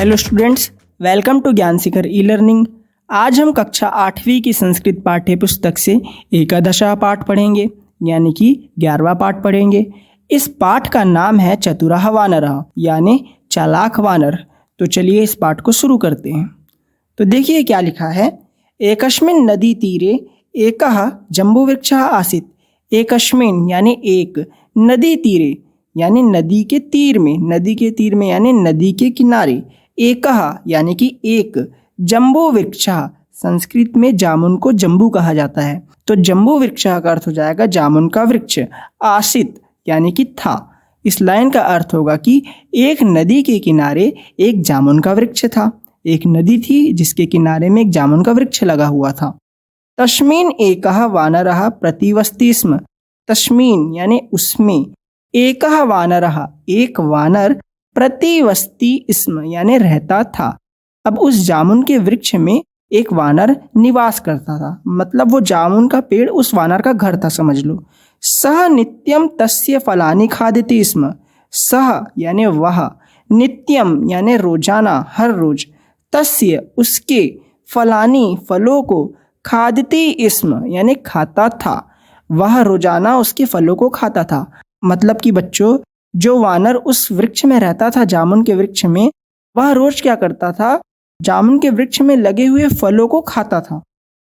Hello students, welcome to ज्ञान शिखर e learning. आज हम कक्षा 8वीं की संस्कृत पाठ्य पुस्तक से एकादशा पाठ पढ़ेंगे, यानी कि 11वां पाठ पढ़ेंगे। इस पाठ का नाम है चतुरः वानरः, यानी चालाक वानर। तो चलिए इस पाठ को शुरू करते हैं। तो देखिए क्या लिखा है। एकस्मिन् नदी तीरे एकः जम्बूवृक्षः आसीत्। एकस्मिन् यानी एक, नदी तीरे यानी नदी के तीर में, नदी के तीर में यानी नदी के किनारे, एकः यानी कि एक, जम्बू वृक्षः संस्कृत में जामुन को जम्बू कहा जाता है, तो जम्बू वृक्षः का अर्थ हो जाएगा जामुन का वृक्ष। आसित यानी कि था। इस लाइन का अर्थ होगा कि एक नदी के किनारे एक जामुन का वृक्ष था। एक नदी थी जिसके किनारे में एक जामुन का वृक्ष लगा हुआ था। तस्मिन् एकः वानरः प्रतिवसति स्म। तस्मिन् यानी उसमें, एकः वानरः एक वानर, प्रतिवसति स्म यानी रहता था। अब उस जामुन के वृक्ष में एक वानर निवास करता था, मतलब वो जामुन का पेड़ उस वानर का घर था, समझ लो। सह नित्यम तस्य फलानि खादति स्म। सह यानी वह, नित्यम यानी रोजाना, हर रोज, तस्य उसके, फलानि फलों को, खादति स्म यानी खाता था। वह रोजाना उसके फलों को खाता था। मतलब कि बच्चों, जो वानर उस वृक्ष में रहता था, जामुन के वृक्ष में, वह रोज क्या करता था, जामुन के वृक्ष में लगे हुए फलों को खाता था।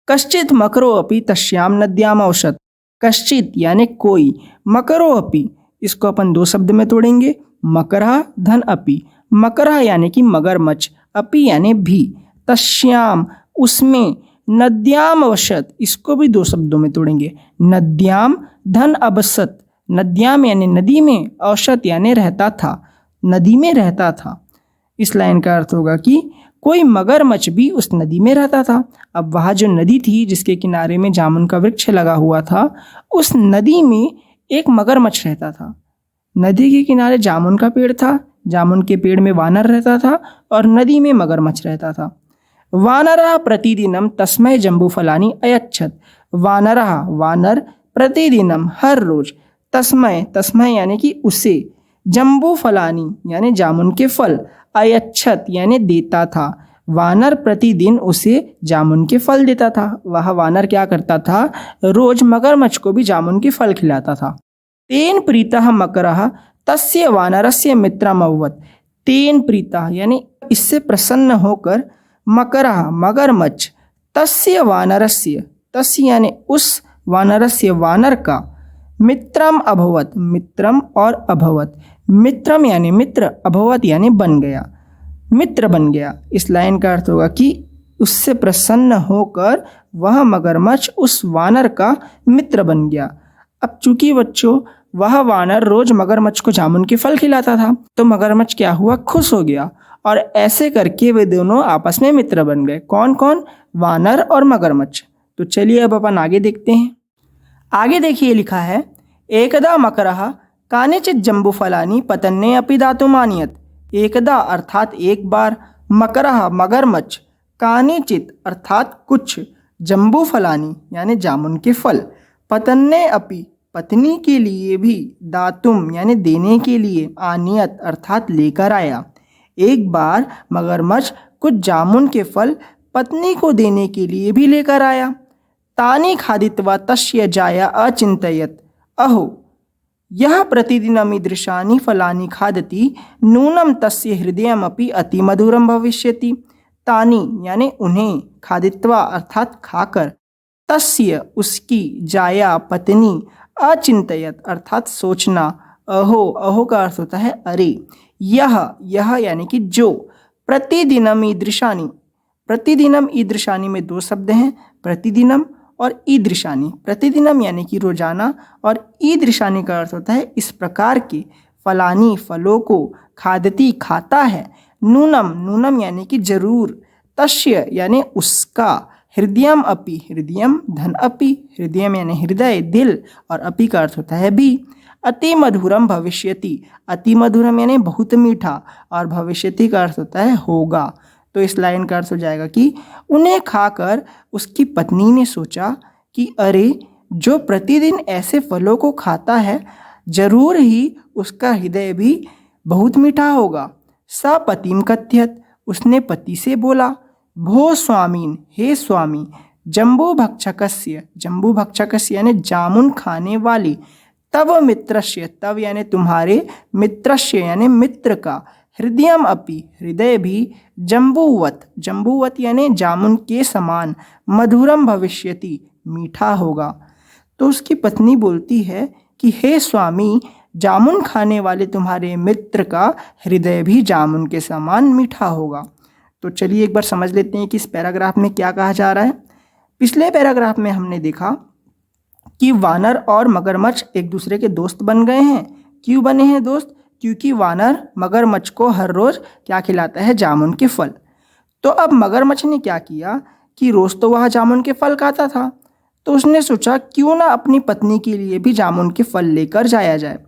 कश्चित् मकरो अपि तस्याम नद्याम औषध। कश्चित् यानी कोई, मकरो अपि इसको अपन दो शब्द में तोड़ेंगे, मकरः धन अपि। मकरः यानी कि मगरमच्छ, अपि यानी भी, तस्याम उसमें, नद्याम औषध इसको भी दो शब्दों में तोड़ेंगे, नद्याम धन अबसत। नद्याम यानी नदी में, औषध यानी रहता था, नदी में रहता था। इस लाइन का अर्थ होगा कि कोई मगरमच्छ भी उस नदी में रहता था। अब वहाँ जो नदी थी जिसके किनारे में जामुन का वृक्ष लगा हुआ था, उस नदी में एक मगरमच्छ रहता था। नदी के किनारे जामुन का पेड़ था, जामुन के पेड़ में वानर रहता था और नदी में मगरमच्छ रहता था। वानरः प्रतिदिनं तस्मै जम्बूफलानि अयच्छत्। वानरः वानर, प्रतिदिनं हर रोज, तस्मै तस्मै यानी कि उसे, जम्बूफलानि यानी जामुन के फल, अयच्छत यानी देता था। वानर प्रतिदिन उसे जामुन के फल देता था। वह वानर क्या करता था, रोज मगरमच्छ को भी जामुन के फल खिलाता था। तेन प्रीतः मकरः तस्य वानरस्य मित्रम् अभवत्। तेन प्रीतः यानी इससे प्रसन्न होकर, मकरः मगरमच्छ, तस्य वानरस्य, तस्य यानी उस वानरस्य वानर का, मित्रम अभवत, मित्रम और अभवत, मित्रम यानी मित्र, अभवत यानी बन गया, मित्र बन गया। इस लाइन का अर्थ होगा कि उससे प्रसन्न होकर वह मगरमच्छ उस वानर का मित्र बन गया। अब चूंकि बच्चों वह वानर रोज मगरमच्छ को जामुन के फल खिलाता था, तो मगरमच्छ क्या हुआ, खुश हो गया और ऐसे करके वे दोनों आपस में मित्र बन गए। कौन कौन, वानर और मगरमच्छ। तो चलिए अब अपन आगे देखते हैं। आगे देखिए लिखा है, एकदा मकरः कानिचित् जम्बूफलानि पतन्ने अपि दातुम् आनयत्। एकदा अर्थात एक बार, मकरः मगरमच्छ, कानिचित् अर्थात कुछ, जम्बूफलानि यानी जामुन के फल, पतन्ने अपि पत्नी के लिए भी, दातुम यानी देने के लिए, आनियत अर्थात लेकर आया। एक बार मगरमच्छ कुछ जामुन के फल पत्नी को देने के लिए भी लेकर आया। तानि खादित्वा तस्य जाया अचिन्तयत्। अहो यह प्रतिदिनं ईदृशानि फलानि खादति, नूनं तस्य हृदयमपि अतिमधुरं भविष्यति। तानि यानी उन्हें, खादित्वा अर्थात खाकर, तस्य उसकी, जाया पत्नी, अचिन्तयत् अर्थात सोचना, अहो, अहो का अर्थ होता है अरे, यह यानी कि जो, प्रतिदिनं ईदृशानि, प्रतिदिनं ईदृशानि में दो शब्द हैं, प्रतिदिनं और ईदृशानि। प्रतिदिनम यानी कि रोजाना और ईदृशानि का अर्थ होता है इस प्रकार के, फलानी फलों को, खादती खाता है, नूनम, नूनम यानी कि जरूर, तस्य यानी उसका, हृदयम अपि, हृदयम धन अपि, हृदयम यानी हृदय, दिल, और अपि का अर्थ होता है भी। अति मधुरम भविष्यति, अति मधुरम यानी बहुत मीठा, और भविष्यति का अर्थ होता है होगा। तो इस लाइन का अर्थ हो जाएगा कि उन्हें खाकर उसकी पत्नी ने सोचा कि अरे, जो प्रतिदिन ऐसे फलों को खाता है, जरूर ही उसका हृदय भी बहुत मीठा होगा। स पतिम कथयत, उसने पति से बोला, भो स्वामीन, हे स्वामी, जम्बू भक्षकस्य, जम्बू भक्षकस्य यानी जामुन खाने वाली, तव मित्रस्य, तव यानी तुम्हारे, मित्रस्य यानी मित्र का, हृदयम अपि, हृदय भी, जम्बूवत, जम्बूवत यानी जामुन के समान, मधुरम भविष्यति, मीठा होगा। तो उसकी पत्नी बोलती है कि हे स्वामी, जामुन खाने वाले तुम्हारे मित्र का हृदय भी जामुन के समान मीठा होगा। तो चलिए एक बार समझ लेते हैं कि इस पैराग्राफ में क्या कहा जा रहा है। पिछले पैराग्राफ में हमने देखा कि वानर और मगरमच्छ एक दूसरे के दोस्त बन गए हैं। क्यों बने हैं दोस्त? क्योंकि वानर मगरमच्छ को हर रोज़ क्या खिलाता है? जामुन के फल। तो अब मगरमच्छ ने क्या किया कि रोज़ तो वह जामुन के फल खाता था, तो उसने सोचा क्यों ना अपनी पत्नी के लिए भी जामुन के फल लेकर जाया जाए।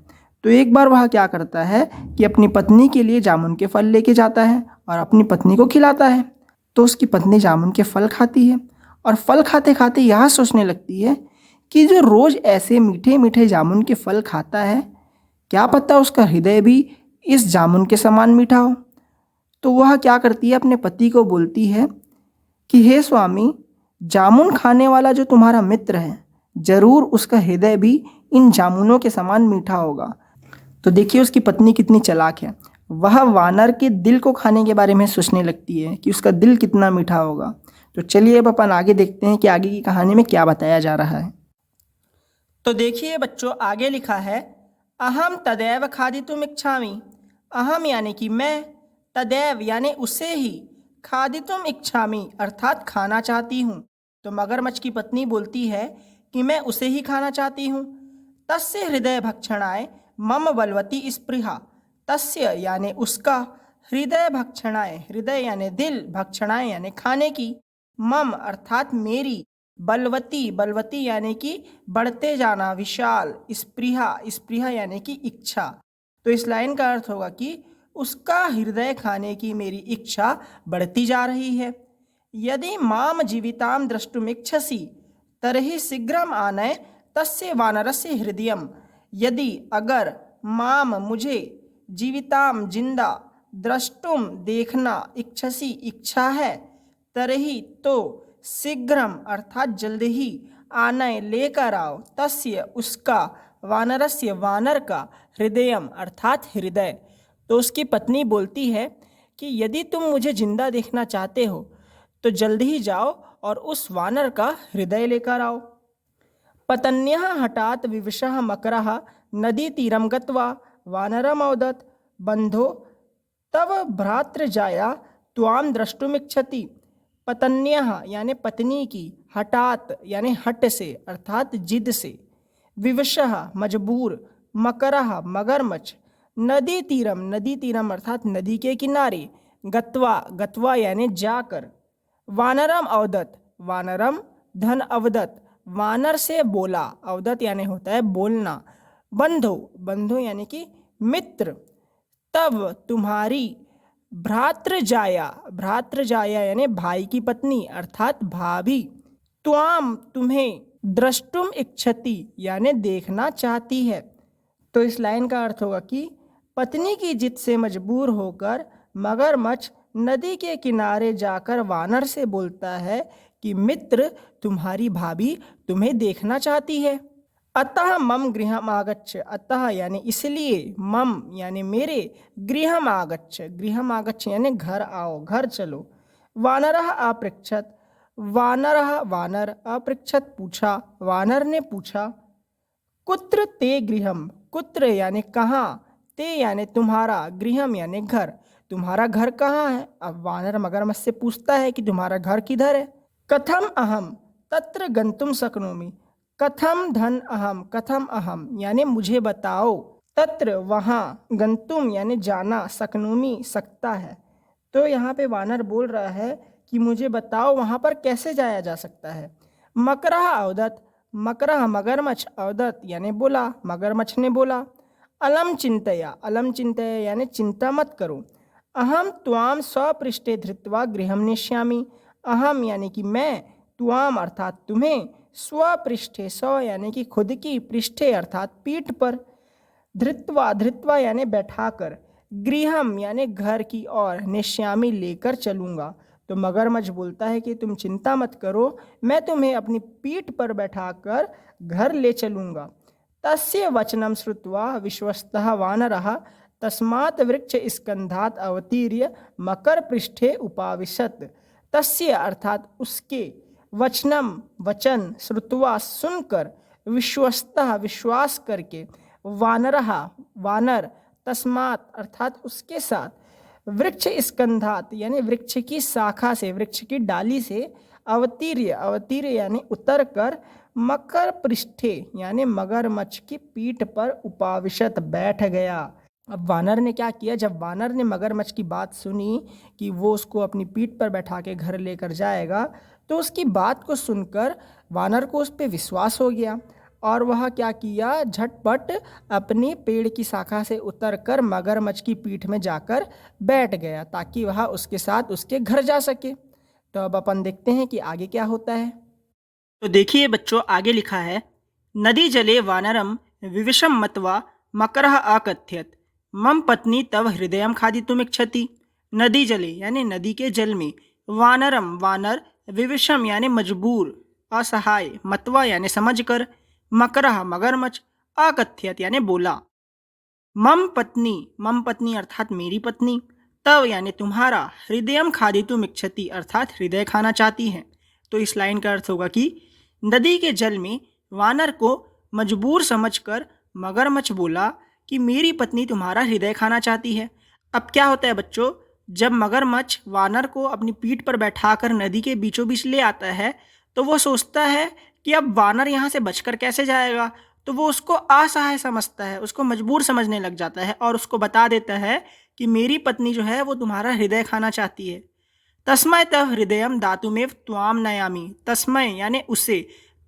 तो एक बार वह क्या करता है कि अपनी पत्नी के लिए जामुन के फल लेके जाता है और अपनी पत्नी को खिलाता है। तो उसकी पत्नी जामुन के फल खाती है और फल खाते खाते यह सोचने लगती है कि जो रोज़ ऐसे मीठे मीठे जामुन के फल खाता है, क्या पता उसका हृदय भी इस जामुन के समान मीठा हो। तो वह क्या करती है, अपने पति को बोलती है कि हे स्वामी, जामुन खाने वाला जो तुम्हारा मित्र है, ज़रूर उसका हृदय भी इन जामुनों के समान मीठा होगा। तो देखिए उसकी पत्नी कितनी चालाक है। वह वानर के दिल को खाने के बारे में सोचने लगती है कि उसका दिल कितना मीठा होगा। तो चलिए अब अपन आगे देखते हैं कि आगे की कहानी में क्या बताया जा रहा है। तो देखिए बच्चों, आगे लिखा है, अहम तदैव खादितुम इच्छामि। अहम यानी कि मैं, तदैव यानी उसे ही, खादितुम इच्छामि अर्थात खाना चाहती हूँ। तो मगरमच्छ की पत्नी बोलती है कि मैं उसे ही खाना चाहती हूँ। तस्य हृदय भक्षणाय मम बलवती स्पृहा। तस्य यानी उसका, हृदय भक्षणाय, हृदय यानी दिल, भक्षणाय यानी खाने की, मम अर्थात मेरी, बलवती, बलवती यानी कि बढ़ते जाना, विशाल, स्पृहा, स्पृहा यानी कि इच्छा। तो इस लाइन का अर्थ होगा कि उसका हृदय खाने की मेरी इच्छा बढ़ती जा रही है। यदि माम जीविताम द्रष्टुमिच्छसि तर्हि शीघ्रम आनय तस्य वानरस्य हृदयम। यदि अगर माम मुझे, जीविताम जिंदा, द्रष्टुम देखना, इच्छसि इच्छा है, तरही तो, शीघ्रम अर्थात जल्द ही, आनय लेकर आओ, तस्य उसका, वानरस्य वानर का, हृदयम अर्थात हृदय। तो उसकी पत्नी बोलती है कि यदि तुम मुझे जिंदा देखना चाहते हो तो जल्द ही जाओ और उस वानर का हृदय लेकर आओ। पत्न्यः हठात् विवशः मकरः नदी तीरम गत्वा वानरम औदत्, बंधो तव भ्रातृजाया त्वाम द्रष्टुमिच्छति। पत्न्यः यानी पत्नी की, हठात यानी हट से अर्थात जिद से, विवशः मजबूर, मकरः मगरमच्छ, नदी तीरम, नदी तीरम अर्थात नदी के किनारे, गत्वा, गत्वा यानी जाकर, वानरम अवदत, वानरम धन अवदत, वानर से बोला, अवदत यानी होता है बोलना, बंधो, बंधो यानी कि मित्र, तब तुम्हारी, भ्रातृजाया, भ्रातृजाया यानी भाई की पत्नी अर्थात भाभी, त्वाम तुम्हें, द्रष्टुम इच्छति यानी देखना चाहती है। तो इस लाइन का अर्थ होगा कि पत्नी की जिद से मजबूर होकर मगरमच्छ नदी के किनारे जाकर वानर से बोलता है कि मित्र, तुम्हारी भाभी तुम्हें देखना चाहती है। अतः मम गृहम आगच्छ, अतः यानी इसलिए, मम यानी मेरे, गृहम आगच्छ, गृहम आगच्छ यानी घर आओ, घर चलो। वानरः अपृच्छत, वानरः वानर, अपृच्छत पूछा, वानर ने पूछा, कुत्र ते गृहम, कुत्र यानी कहाँ, ते यानी तुम्हारा, गृहम यानी घर, तुम्हारा घर कहाँ है। अब वानर मगरमच्छ से पूछता है कि तुम्हारा घर किधर है। कथम अहम तत्र गंतुम शक्नोमि, कथम धन अहम, कथम अहम यानी मुझे बताओ, तत्र वहाँ, गंतुम यानी जाना, शक्नोमि सकता है। तो यहाँ पे वानर बोल रहा है कि मुझे बताओ वहाँ पर कैसे जाया जा सकता है। मकरः अवदत्, मकरः मगरमच्छ, अवदत् यानी बोला, मगरमच्छ ने बोला। अलम चिंतया, अलम चिंतया यानी चिंता मत करो। अहम त्वाम स्वपृष्ठे धृत्वा गृहम नेष्यामि, अहम यानी कि मैं, त्वाम अर्थात तुम्हें, स्वपृष्ठे, स्व यानी कि खुद की, पृष्ठे अर्थात पीठ पर, धृत्वा, धृत्वा यानी बैठाकर, गृहम यानी घर की ओर, निश्यामी लेकर चलूँगा। तो मगरमच्छ बोलता है कि तुम चिंता मत करो, मैं तुम्हें अपनी पीठ पर बैठाकर घर ले चलूँगा। तस्य वचनं श्रुत्वा विश्वस्तः वानरः तस्मात् वृक्षस्कन्धात् अवतीर्य मकरपृष्ठे उपाविशत्। तस्य अर्थात उसके, वचनम वचन, श्रुत्वा सुनकर, विश्वस्तः विश्वास करके, वानरः वानर, तस्मात् अर्थात उसके साथ, वृक्ष स्कंधात यानी वृक्ष की शाखा से, वृक्ष की डाली से, अवतीर्य अवतीर्य यानी उतर कर, मकर पृष्ठे यानी मगरमच्छ की पीठ पर उपाविशत बैठ गया। अब वानर ने क्या किया, जब वानर ने मगरमच्छ की बात सुनी कि वो उसको अपनी पीठ पर बैठा के घर लेकर जाएगा, तो उसकी बात को सुनकर वानर को उस पर विश्वास हो गया और वह क्या किया, झटपट अपनी पेड़ की शाखा से उतरकर मगरमच्छ की पीठ में जाकर बैठ गया ताकि वह उसके साथ उसके घर जा सके। तो अब अपन देखते हैं कि आगे क्या होता है। तो देखिए बच्चों, आगे लिखा है, नदी जले वानरम विविशम मत्वा मकरः अकथ्यत मम पत्नी तव हृदयम खादितुमिच्छति। नदी जले यानी नदी के जल में, वानरम वानर, विविशम यानी मजबूर, असहाय, मतवा यानी समझकर, मकरः मगरमच्छ, अकथ्यत यानी बोला। मम पत्नी अर्थात मेरी पत्नी, तव यानी तुम्हारा, हृदयम खादितुमिच्छति अर्थात हृदय खाना चाहती है। तो इस लाइन का अर्थ होगा कि नदी के जल में वानर को मजबूर समझकर मगरमच्छ बोला कि मेरी पत्नी तुम्हारा हृदय खाना चाहती है। अब क्या होता है बच्चों, जब मगरमच्छ वानर को अपनी पीठ पर बैठाकर नदी के बीचों बीच ले आता है तो वो सोचता है कि अब वानर यहाँ से बचकर कैसे जाएगा। तो वो उसको असहाय समझता है, उसको मजबूर समझने लग जाता है और उसको बता देता है कि मेरी पत्नी जो है वो तुम्हारा हृदय खाना चाहती है। तस्मय तव हृदयम दातुमेव त्वाम नयामि। तस्मय यानी उसे,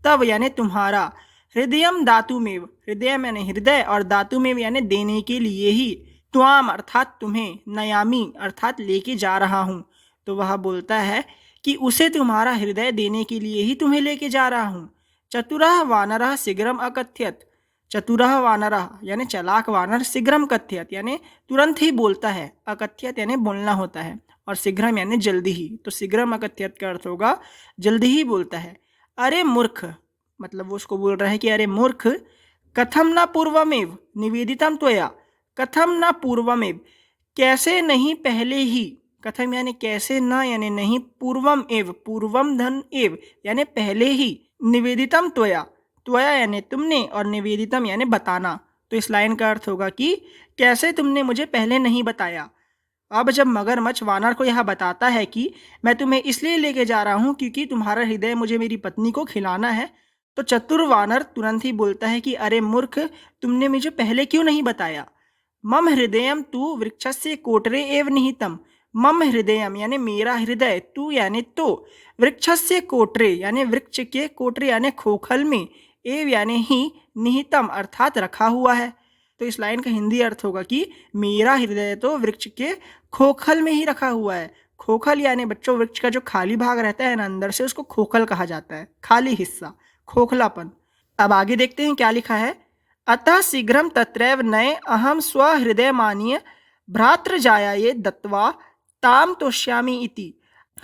तव यानी तुम्हारा, हृदयम दातुमेव, हृदय यानी हृदय, और दातुमेव यानी देने के लिए ही, त्वाम अर्थात तुम्हें, नयामि अर्थात लेके जा रहा हूँ। तो वह बोलता है कि उसे तुम्हारा हृदय देने के लिए ही तुम्हें लेके जा रहा हूँ। चतुरः वानरः शीघ्रम अकथ्यत। चतुरः वानरः यानी चालाक वानर, शीघ्रम कथ्यत यानी तुरंत ही बोलता है, अकथ्यत यानी बोलना होता है, और शीघ्रम यानी जल्दी ही। तो शीघ्रम अकथ्यत का अर्थ होगा जल्दी ही बोलता है। अरे मूर्ख, मतलब वो उसको बोल रहा है कि अरे मूर्ख, कथम न पूर्वमेव निवेदितम त्वया। कथम न पूर्वमेव, कैसे नहीं पहले ही, कथम यानी कैसे न यानी नहीं, पूर्वम एव, पूर्वम धन एव यानी पहले ही, निवेदितम त्वया, त्वया यानी तुमने, और निवेदितम यानी बताना। तो इस लाइन का अर्थ होगा कि कैसे तुमने मुझे पहले नहीं बताया। अब जब मगरमच्छ वानर को यह बताता है कि मैं तुम्हें इसलिए लेके जा रहा हूँ क्योंकि तुम्हारा हृदय मुझे मेरी पत्नी को खिलाना है, तो चतुर वानर तुरंत ही बोलता है कि अरे मूर्ख, तुमने मुझे पहले क्यों नहीं बताया। मम हृदयम तू वृक्षस्य कोटरे एव निहितम। मम हृदयम यानी मेरा हृदय, तू यानी तो, वृक्षस्य कोटरे यानी वृक्ष के, कोटरे यानी खोखल में, एव यानी ही, निहितम अर्थात रखा हुआ है। तो इस लाइन का हिंदी अर्थ होगा कि मेरा हृदय तो वृक्ष के खोखल में ही रखा हुआ है। खोखल यानी बच्चों वृक्ष का जो खाली भाग रहता है ना अंदर से, उसको खोखल कहा जाता है, खाली हिस्सा, खोखलापन। अब आगे देखते हैं क्या लिखा है। अतः शीघ्रम तत्रैव नये अहम स्वहृदय मानीय भ्रातृजायाये दत्वा ताम तोष्यामि इति।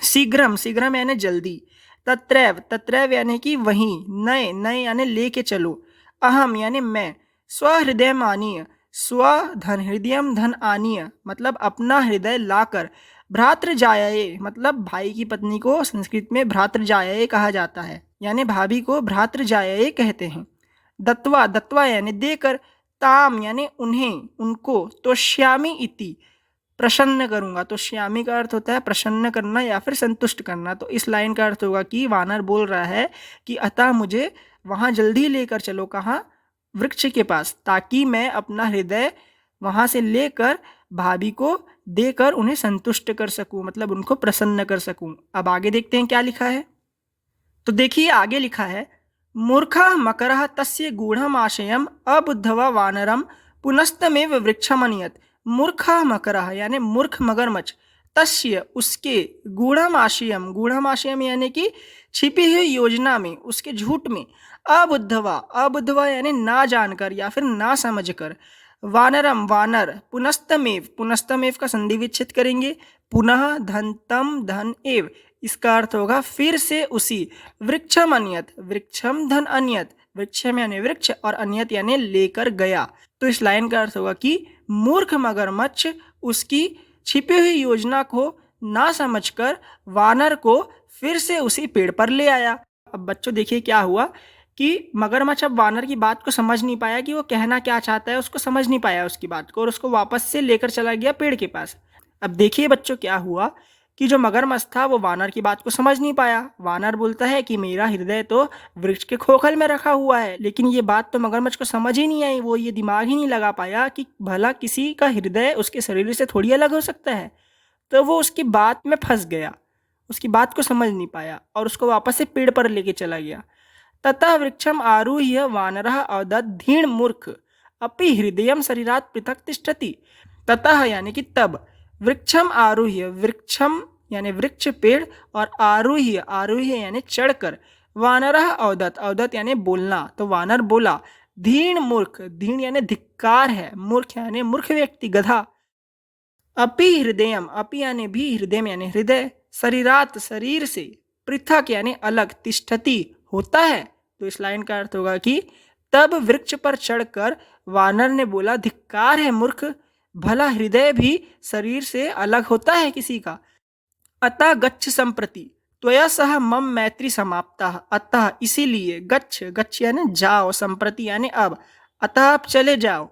शीघ्रम, शीघ्रम यानी जल्दी, तत्रैव, तत्रैव यानी कि वहीं, नए, नए यानी लेके चलो, अहम यानी मैं, स्वहृदय मानीय, स्व धन, हृदयम धन आनीय मतलब अपना हृदय लाकर, भ्रातृजायाये मतलब भाई की पत्नी को संस्कृत में भ्रातृजायाये कहा जाता है, यानी भाभी को भ्रातृजायाये कहते हैं। दत्वा, दत्वा यानी देकर, ताम यानी उन्हें, उनको, तोष्यामि इति प्रसन्न करूंगा। तो श्यामी का अर्थ होता है प्रसन्न करना या फिर संतुष्ट करना। तो इस लाइन का अर्थ होगा कि वानर बोल रहा है कि अतः मुझे वहाँ जल्दी लेकर चलो, कहाँ, वृक्ष के पास, ताकि मैं अपना हृदय वहाँ से लेकर भाभी को देकर उन्हें संतुष्ट कर सकूं, मतलब उनको प्रसन्न कर सकूं। अब आगे देखते हैं क्या लिखा है। तो देखिए आगे लिखा है, मूर्खः मकरः तस्य गूढ़म आशयम अबुद्धवा वानरम पुनस्तमेव वृक्षमनियत। मूर्खः मकरः यानी मूर्ख मगरमच्छ, तस्य उसके, गूढ़म आशयम, गूढ़म आशयम यानी कि छिपी हुई योजना में, उसके झूठ में, अबुद्धवा, अबुद्धवा यानी ना जानकर या फिर ना समझकर, वानरम वानर, पुनस्तमेव, पुनस्तमेव का संधि विच्छेद करेंगे, पुनः धनतम धन एव, इसका अर्थ होगा फिर से उसी। वृक्षम अन्यत, वृक्षम धन अन्यत, वृक्षम यानी वृक्ष और अन्यत यानी लेकर गया। तो इस लाइन का अर्थ होगा कि मूर्ख मगरमच्छ उसकी छिपी हुई योजना को ना समझकर वानर को फिर से उसी पेड़ पर ले आया। अब बच्चों देखिए क्या हुआ कि मगरमच्छ अब वानर की बात को समझ नहीं पाया कि वो कहना क्या चाहता है, उसको समझ नहीं पाया उसकी बात को, और उसको वापस से लेकर चला गया पेड़ के पास। अब देखिए बच्चों क्या हुआ कि जो मगरमच्छ था वो वानर की बात को समझ नहीं पाया। वानर बोलता है कि मेरा हृदय तो वृक्ष के खोखल में रखा हुआ है, लेकिन ये बात तो मगरमच्छ को समझ ही नहीं आई। वो ये दिमाग ही नहीं लगा पाया कि भला किसी का हृदय उसके शरीर से थोड़ी अलग हो सकता है। तो वो उसकी बात में फंस गया, उसकी बात को समझ नहीं पाया और उसको वापस से पेड़ पर लेके चला गया। ततः वृक्षम आरुह्य वानरः अवदत् धीण मूर्ख अपि हृदयम शरीरात् पृथक तिष्ठति। ततः यानी कि तब, वृक्षम आरुह्य, वृक्षम यानी वृक्ष पेड़, और आरुह्य, आरुह्य यानी चढ़कर, वानरः अवदत्, अवदत् यानी बोलना, तो वानर बोला। धीण मूर्ख, धीण यानी धिक्कार है, मूर्ख यानी मूर्ख व्यक्ति, गधा। अपि हृदयम, अपि यानी भी, हृदय यानी हृदय, शरीरात शरीर से, पृथक यानी अलग, तिष्ठति होता है। तो इस लाइन का अर्थ होगा कि तब वृक्ष पर चढ़कर वानर ने बोला, धिक्कार है मूर्ख, भला हृदय भी शरीर से अलग होता है किसी का। अतः गच्छ संप्रति त्वया सह मम मैत्री समाप्ता, अतः इसीलिए, गच्छ, गच्छ यानी जाओ, संप्रति यानी अब, अतः आप चले जाओ,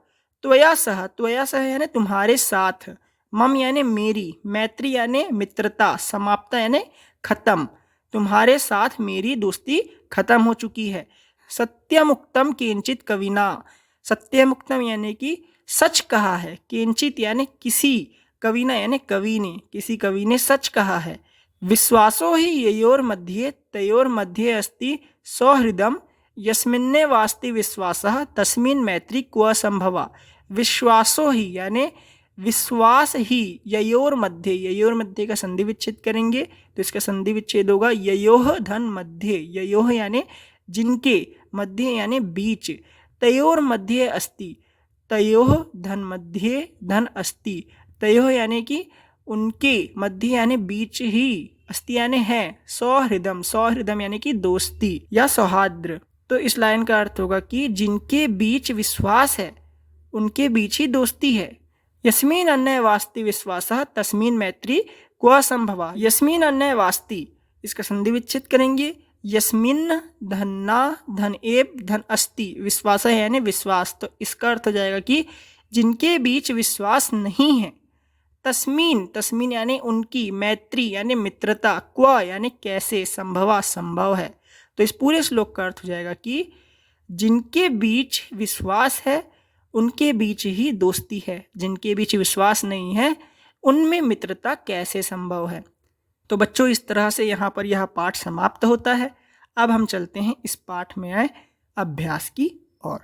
त्वया सह, त्वया सह यानी तुम्हारे साथ, मम यानी मेरी, मैत्री यानी मित्रता, समाप्ता यानी खत्म, तुम्हारे साथ मेरी दोस्ती खत्म हो चुकी है। सत्यमुक्तम किंचित कविना, सत्यमुक्तम यानी कि सच कहा है, किंचित यानी किसी, कविना यानी कवि ने, किसी कवि ने सच कहा है। विश्वासो ही ययोर मध्ये तयोर मध्ये अस्ति सौहृदम यस्मिन्ने वास्ति विश्वासः तस्मिन् मैत्री क्व संभवा। विश्वासो ही यानी विश्वास ही, ययोर मध्य, ययोर मध्य का संधि विच्छेद करेंगे तो इसका संधि विच्छेद होगा ययोह धन मध्य, ययोह यानी जिनके, मध्य यानी बीच, तयोर मध्य अस्ति, तयोह धन मध्य धन अस्ति, तयोह यानी कि उनके, मध्य यानी बीच ही, अस्ति यानी है, सौहृदम, सौहृदम यानी कि दोस्ती या सौहार्द। तो इस लाइन का अर्थ होगा कि जिनके बीच विश्वास है उनके बीच ही दोस्ती है। यस्मिन् अन्य वास्ति विश्वासः तस्मिन् मैत्री क्व संभवा। यस्मिन् अन्य वास्ति, इसका संधि विच्छेद करेंगे, यस्मिन् धन्ना धन एव धन अस्ति, विश्वास है यानी विश्वास, तो इसका अर्थ हो जाएगा कि जिनके बीच विश्वास नहीं है, तस्मीन, तस्मीन यानी उनकी, मैत्री यानी मित्रता, क्व यानी कैसे, संभवा संभव है। तो इस पूरे श्लोक का अर्थ हो जाएगा कि जिनके बीच विश्वास है उनके बीच ही दोस्ती है, जिनके बीच विश्वास नहीं है उनमें मित्रता कैसे संभव है। तो बच्चों इस तरह से यहाँ पर यह पाठ समाप्त होता है। अब हम चलते हैं इस पाठ में आए अभ्यास की ओर।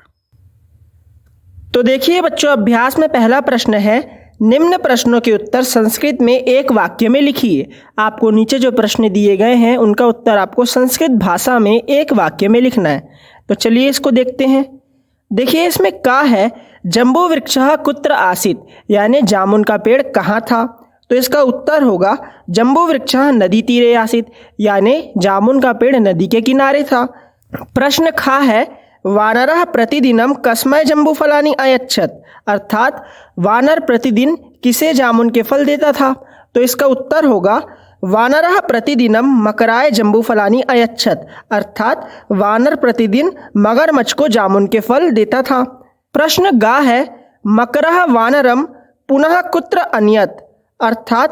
तो देखिए बच्चों, अभ्यास में पहला प्रश्न है, निम्न प्रश्नों के उत्तर संस्कृत में एक वाक्य में लिखिए। आपको नीचे जो प्रश्न दिए गए हैं उनका उत्तर आपको संस्कृत भाषा में एक वाक्य में लिखना है। तो चलिए इसको देखते हैं। देखिए इसमें का है, जम्बो वृक्षः कुत्र आसीत्, यानी जामुन का पेड़ कहाँ था। तो इसका उत्तर होगा जम्बो वृक्षः नदी तीरे आसीत्, यानी जामुन का पेड़ नदी के किनारे था। प्रश्न खा है, वानरः प्रतिदिनं कस्मै जम्बूफलानि अयच्छत्, अर्थात वानर प्रतिदिन किसे जामुन के फल देता था। तो इसका उत्तर होगा वानरः प्रतिदिनं मकराय जम्बूफलानि अयच्छत्, अर्थात वानर प्रतिदिन मगरमच्छ को जामुन के फल देता था। प्रश्न गा है, मकरः वानरम पुनः कुत्र अन्यत्, अर्थात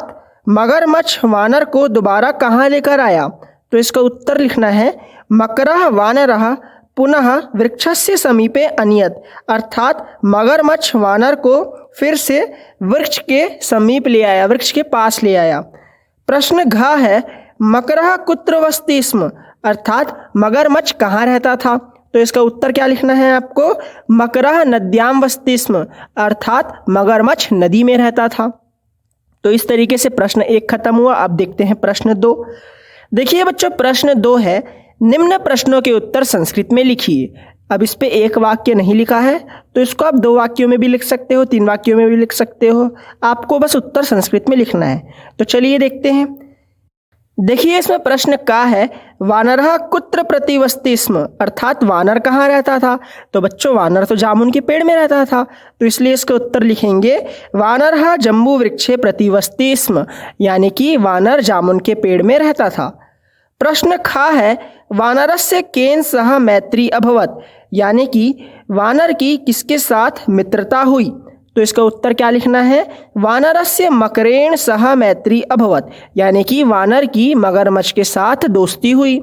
मगरमच्छ वानर को दोबारा कहाँ लेकर आया। तो इसका उत्तर लिखना है मकरः वानरः पुनः वृक्षस्य समीपे अन्यत्, अर्थात मगरमच्छ वानर को फिर से वृक्ष के समीप ले आया, वृक्ष के पास ले आया। प्रश्न घ है, मकरः कुत्र वसति स्म, अर्थात मगरमच्छ कहाँ रहता था। तो इसका उत्तर क्या लिखना है आपको, मकरः नद्यां वसति स्म, अर्थात मगरमच्छ नदी में रहता था। तो इस तरीके से प्रश्न 1 खत्म हुआ। अब देखते हैं प्रश्न 2। देखिए बच्चों, प्रश्न 2 है, निम्न प्रश्नों के उत्तर संस्कृत में लिखिए। अब इस पे एक वाक्य नहीं लिखा है तो इसको आप 2 वाक्यों में भी लिख सकते हो, 3 वाक्यों में भी लिख सकते हो, आपको बस उत्तर संस्कृत में लिखना है। तो चलिए देखते हैं। देखिए इसमें प्रश्न का है वानरः कुत्र प्रतिवसति स्म, अर्थात वानर कहाँ रहता था। तो बच्चों वानर तो जामुन के पेड़ में रहता था, तो इसलिए इसका उत्तर लिखेंगे वानरः जम्बू वृक्षे प्रतिवसति स्म, यानी कि वानर जामुन के पेड़ में रहता था। प्रश्न खा है वानरस्य केन सह मैत्री अभवत, यानी कि वानर की किसके साथ मित्रता हुई। तो इसका उत्तर क्या लिखना है, वानरस्य मकरेण सह मैत्री अभवत, यानी कि वानर की मगरमच्छ के साथ दोस्ती हुई।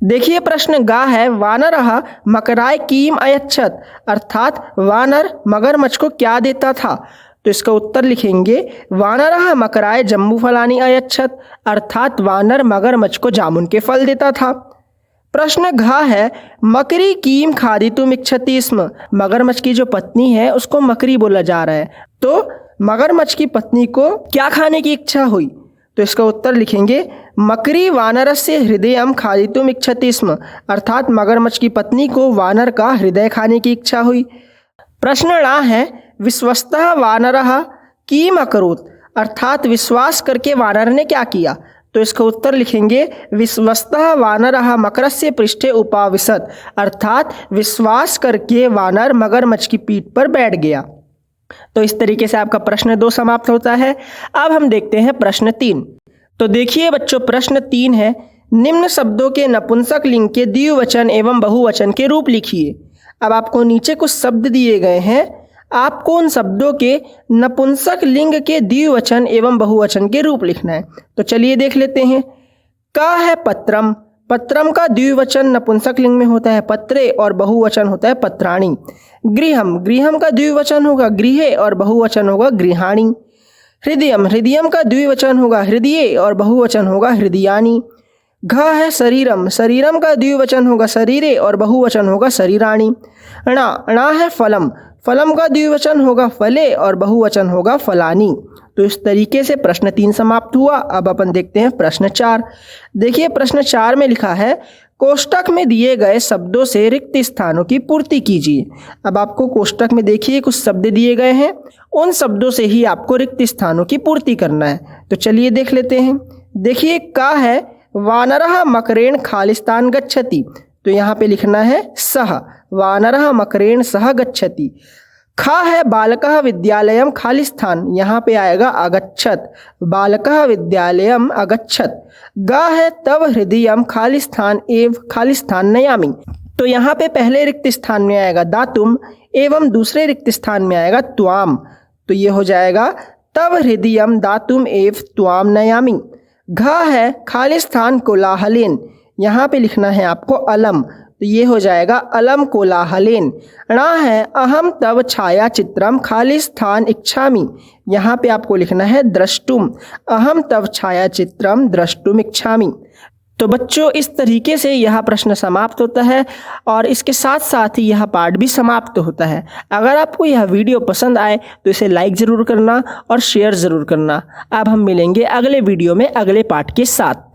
देखिए प्रश्न गा है वानरः मकराय कीम अयच्छत, अर्थात वानर मगरमच्छ को क्या देता था। तो इसका उत्तर लिखेंगे वानरः मकराय जम्बूफलानि अयच्छत, अर्थात वानर मगरमच्छ को जामुन के फल देता था। प्रश्न घा है मकरी कीम खादितुम इच्छति स्म, मगरमच्छ की जो पत्नी है उसको मकरी बोला जा रहा है, तो मगरमच्छ की पत्नी को क्या खाने की इच्छा हुई। तो इसका उत्तर लिखेंगे मकरी वानरस्य हृदयम खादितुम इच्छति स्म, अर्थात मगरमच्छ की पत्नी को वानर का हृदय खाने की इच्छा हुई। प्रश्न णा है विश्वस्तः वानरः कीम अकरोत्, अर्थात विश्वास करके वानर ने क्या किया। तो इसका उत्तर लिखेंगे विश्वस्तः वानरः मकरस्य पृष्ठे उपाविशत, अर्थात विश्वास करके वानर मगरमच्छ की पीठ पर बैठ गया। तो इस तरीके से आपका प्रश्न 2 समाप्त होता है। अब हम देखते हैं प्रश्न 3। तो देखिए बच्चों प्रश्न 3 है निम्न शब्दों के नपुंसक लिंग के द्विवचन एवं बहुवचन के रूप लिखिए। अब आपको नीचे कुछ शब्द दिए गए हैं, आपको उन शब्दों के नपुंसक लिंग के द्विवचन एवं बहुवचन के रूप लिखना है। तो चलिए देख लेते हैं। का है पत्रम, पत्रम का द्विवचन नपुंसक लिंग में होता है पत्रे और बहुवचन होता है पत्राणि। गृहम, गृहम का द्विवचन होगा गृहे और बहुवचन होगा गृहाणि। हृदयम, हृदयम का द्विवचन होगा हृदये और बहुवचन होगा हृदयानि। घ है शरीरम, शरीरम का द्विवचन होगा शरीरे और बहुवचन होगा शरीराणि। णा, णा है फलम, फलम का द्विवचन होगा फले और बहुवचन होगा फलानी। तो इस तरीके से प्रश्न 3 समाप्त हुआ। अब अपन देखते हैं प्रश्न 4। देखिए प्रश्न 4 में लिखा है कोष्टक में दिए गए शब्दों से रिक्त स्थानों की पूर्ति कीजिए। अब आपको कोष्टक में देखिए कुछ शब्द दिए गए हैं, उन शब्दों से ही आपको रिक्त स्थानों की पूर्ति करना है। तो चलिए देख लेते हैं। देखिए का है वानरः मकरेण खालिस्तान गच्छति, तो यहाँ पे लिखना है सह, वानरः मकरेण सह गच्छति। खा है बालकः विद्यालयम खालिस्थान, यहाँ पे आएगा अगच्छत, बालकः विद्यालयम अगच्छत। गा है तव हृदयम खालिस्थान एव खालिस्थान नयामि, तो यहाँ पे पहले रिक्त स्थान में आएगा दातुम एवं दूसरे रिक्त स्थान में आएगा त्वाम, तो ये हो जाएगा तव हृदयम दातुम एव त्वाम नयामि। घा है खालिस्थान कोलाहलेन, यहाँ पे लिखना है आपको अलम, तो ये हो जाएगा अलम कोलाहलेन। णा है अहम तव छाया चित्रम खालिस्थान इच्छामि, यहाँ पे आपको लिखना है द्रष्टुम, अहम तव छाया चित्रम द्रष्टुम इच्छामि। तो बच्चों इस तरीके से यह प्रश्न समाप्त होता है और इसके साथ साथ ही यह पार्ट भी समाप्त होता है। अगर आपको यह वीडियो पसंद आए तो इसे लाइक ज़रूर करना और शेयर ज़रूर करना। अब हम मिलेंगे अगले वीडियो में अगले पार्ट के साथ।